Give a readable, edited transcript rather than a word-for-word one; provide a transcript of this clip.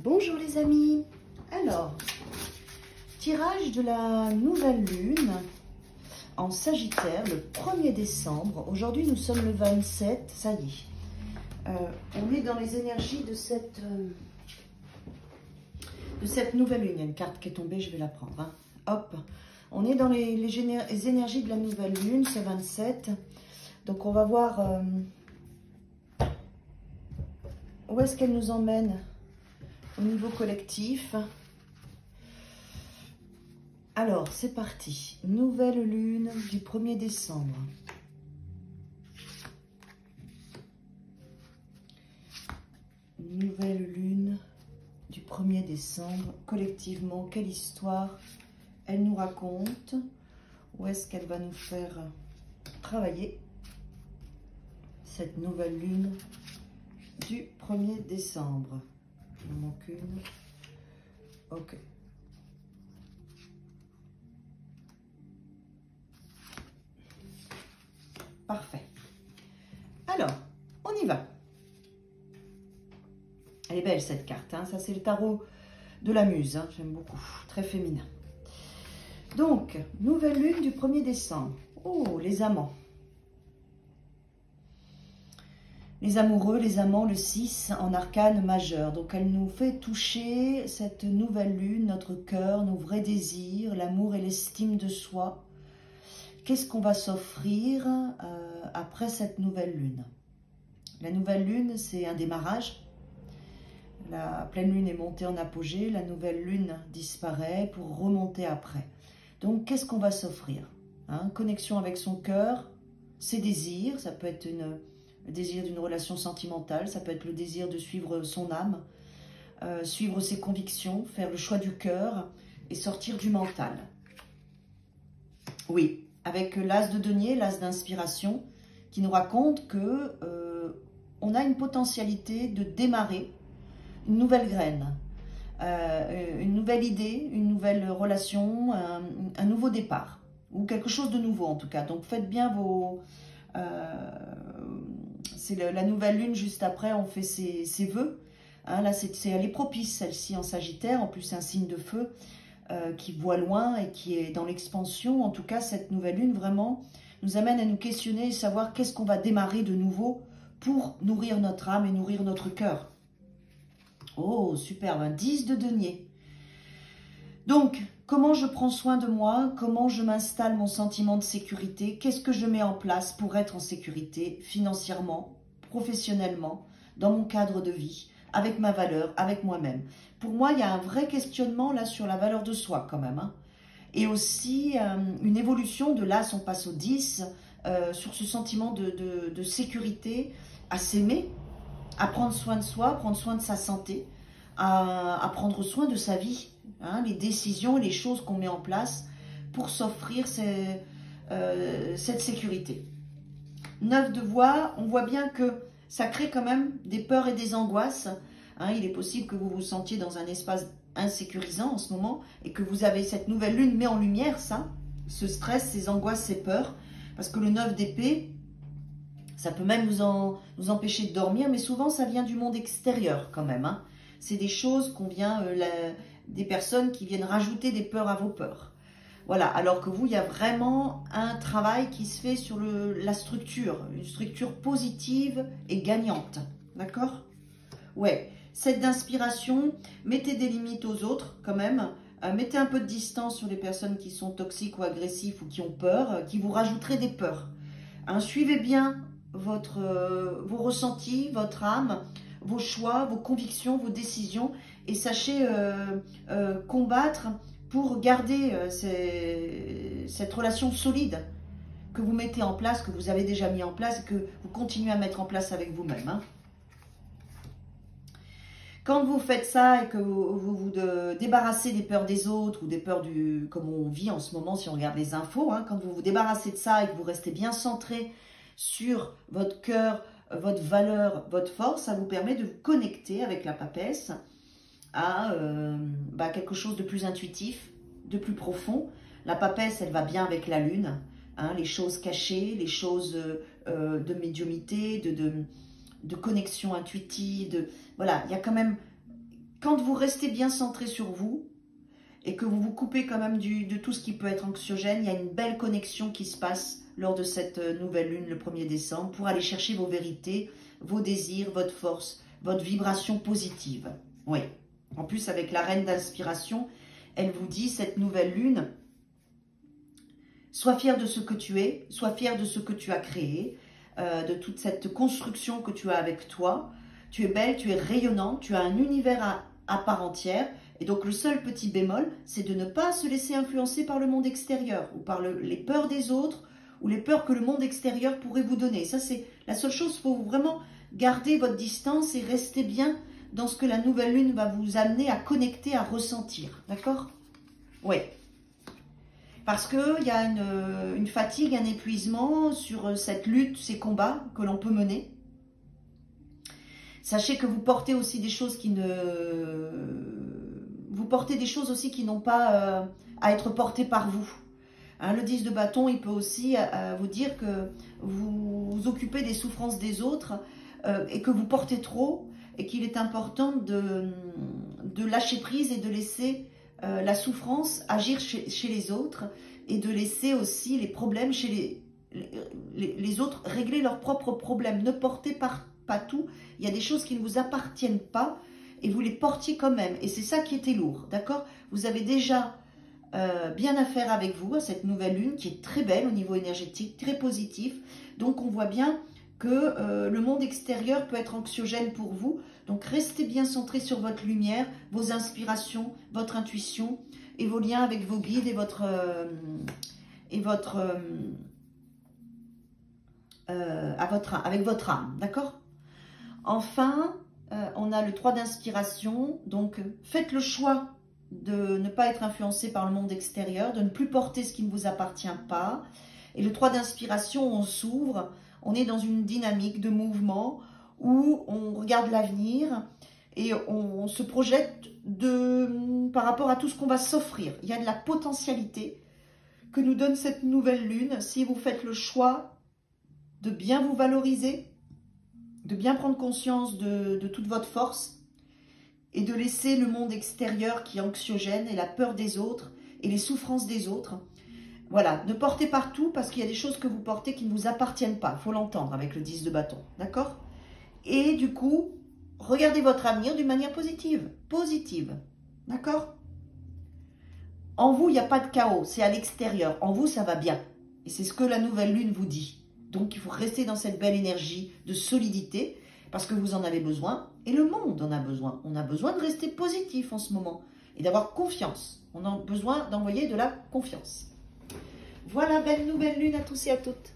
Bonjour les amis. Alors, tirage de la nouvelle lune en Sagittaire le 1er décembre. Aujourd'hui, nous sommes le 27, ça y est. On est dans les énergies de cette nouvelle lune. Il y a une carte qui est tombée, je vais la prendre. Hein. Hop, on est dans les énergies de la nouvelle lune, c'est 27. Donc, on va voir où est-ce qu'elle nous emmène au niveau collectif. Alors, c'est parti. Nouvelle lune du 1er décembre. Nouvelle lune du 1er décembre. Collectivement, quelle histoire elle nous raconte? Où est-ce qu'elle va nous faire travailler cette nouvelle lune du 1er décembre? Il en manque une. Ok. Parfait. Alors, on y va. Elle est belle cette carte. Hein. Ça, c'est le tarot de la muse. Hein. J'aime beaucoup. Très féminin. Donc, nouvelle lune du 1er décembre. Oh, les amants. Les amoureux, les amants, le 6 en arcane majeur. Donc, elle nous fait toucher, cette nouvelle lune, notre cœur, nos vrais désirs, l'amour et l'estime de soi. Qu'est-ce qu'on va s'offrir après cette nouvelle lune? La nouvelle lune, c'est un démarrage. La pleine lune est montée en apogée. La nouvelle lune disparaît pour remonter après. Donc, qu'est-ce qu'on va s'offrir? Connexion avec son cœur, ses désirs. Ça peut être le désir d'une relation sentimentale. Ça peut être le désir de suivre son âme, suivre ses convictions, faire le choix du cœur et sortir du mental. Oui. Avec l'as de denier, l'as d'inspiration, qui nous raconte que on a une potentialité de démarrer une nouvelle graine, une nouvelle idée, une nouvelle relation, un nouveau départ, ou quelque chose de nouveau en tout cas. Donc faites bien vos... c'est la nouvelle lune, juste après, on fait ses vœux. Hein, là, elle est propice, celle-ci en Sagittaire, en plus c'est un signe de feu. Qui voit loin et qui est dans l'expansion. En tout cas, cette nouvelle lune, vraiment, nous amène à nous questionner et savoir qu'est-ce qu'on va démarrer de nouveau pour nourrir notre âme et nourrir notre cœur. Oh, superbe, un 10 de denier. Donc, comment je prends soin de moi? Comment je m'installe mon sentiment de sécurité? Qu'est-ce que je mets en place pour être en sécurité financièrement, professionnellement, dans mon cadre de vie, avec ma valeur, avec moi-même? Pour moi, il y a un vrai questionnement là sur la valeur de soi quand même. Hein. Et aussi une évolution de l'as, on passe au 10, sur ce sentiment de sécurité, à s'aimer, à prendre soin de soi, prendre soin de sa santé, à prendre soin de sa vie. Hein, les décisions et les choses qu'on met en place pour s'offrir cette sécurité. 9 de voix, on voit bien que ça crée quand même des peurs et des angoisses. Hein, il est possible que vous vous sentiez dans un espace insécurisant en ce moment et que vous avez cette nouvelle lune met en lumière ça, ce stress, ces angoisses, ces peurs. Parce que le 9 d'épée, ça peut même nous empêcher de dormir, mais souvent ça vient du monde extérieur quand même. Hein. C'est des choses qu'on vient, des personnes qui viennent rajouter des peurs à vos peurs. Voilà, alors que vous, il y a vraiment un travail qui se fait sur la structure, une structure positive et gagnante. D'accord? Ouais. Cette d'inspiration, mettez des limites aux autres quand même, mettez un peu de distance sur les personnes qui sont toxiques ou agressives ou qui ont peur, qui vous rajouteraient des peurs. Hein, suivez bien vos ressentis, votre âme, vos choix, vos convictions, vos décisions et sachez combattre pour garder cette relation solide que vous mettez en place, que vous avez déjà mis en place et que vous continuez à mettre en place avec vous-même. Hein. Quand vous faites ça et que vous vous débarrassez des peurs des autres ou des peurs comme on vit en ce moment si on regarde les infos, hein, quand vous vous débarrassez de ça et que vous restez bien centré sur votre cœur, votre valeur, votre force, ça vous permet de vous connecter avec la papesse à quelque chose de plus intuitif, de plus profond. La papesse, elle va bien avec la lune, hein, les choses cachées, les choses de médiumnité, de connexion intuitive, voilà, il y a quand même quand vous restez bien centré sur vous et que vous vous coupez quand même de tout ce qui peut être anxiogène, il y a une belle connexion qui se passe lors de cette nouvelle lune le 1er décembre pour aller chercher vos vérités, vos désirs, votre force, votre vibration positive. Oui. En plus, avec la reine d'inspiration, elle vous dit, cette nouvelle lune, sois fier de ce que tu es, sois fier de ce que tu as créé, de toute cette construction que tu as avec toi. Tu es belle, tu es rayonnante, tu as un univers à part entière. Et donc, le seul petit bémol, c'est de ne pas se laisser influencer par le monde extérieur ou par les peurs des autres ou les peurs que le monde extérieur pourrait vous donner. Ça, c'est la seule chose, il faut vraiment garder votre distance et rester bien dans ce que la nouvelle lune va vous amener à connecter, à ressentir. D'accord? Oui. Parce qu'il y a une fatigue, un épuisement sur cette lutte, ces combats que l'on peut mener. Sachez que vous portez aussi des choses qui ne... Vous portez des choses aussi qui n'ont pas à être portées par vous. Hein, le 10 de bâton, il peut aussi vous dire que vous vous occupez des souffrances des autres et que vous portez trop et qu'il est important de lâcher prise et de laisser la souffrance agir chez les autres et de laisser aussi les problèmes chez les autres régler leurs propres problèmes. Ne portez pas tout. Il y a des choses qui ne vous appartiennent pas et vous les portiez quand même. Et c'est ça qui était lourd, d'accord? Vous avez déjà bien à faire avec vous à cette nouvelle lune qui est très belle au niveau énergétique, très positif. Donc on voit bien que le monde extérieur peut être anxiogène pour vous. Donc restez bien centré sur votre lumière, vos inspirations, votre intuition et vos liens avec vos guides et avec votre âme, d'accord? Enfin, on a le 3 d'inspiration, donc faites le choix de ne pas être influencé par le monde extérieur, de ne plus porter ce qui ne vous appartient pas. Et le 3 d'inspiration, on s'ouvre, on est dans une dynamique de mouvement où on regarde l'avenir et on se projette par rapport à tout ce qu'on va s'offrir. Il y a de la potentialité que nous donne cette nouvelle lune si vous faites le choix de bien vous valoriser, de bien prendre conscience de toute votre force et de laisser le monde extérieur qui est anxiogène et la peur des autres et les souffrances des autres. Voilà, ne portez partout parce qu'il y a des choses que vous portez qui ne vous appartiennent pas. Il faut l'entendre avec le 10 de bâton, d'accord? Et du coup, regardez votre avenir d'une manière positive. Positive, d'accord? En vous, il n'y a pas de chaos, c'est à l'extérieur. En vous, ça va bien. Et c'est ce que la nouvelle lune vous dit. Donc, il faut rester dans cette belle énergie de solidité parce que vous en avez besoin et le monde en a besoin. On a besoin de rester positif en ce moment et d'avoir confiance. On a besoin d'envoyer de la confiance. Voilà, belle nouvelle lune à tous et à toutes.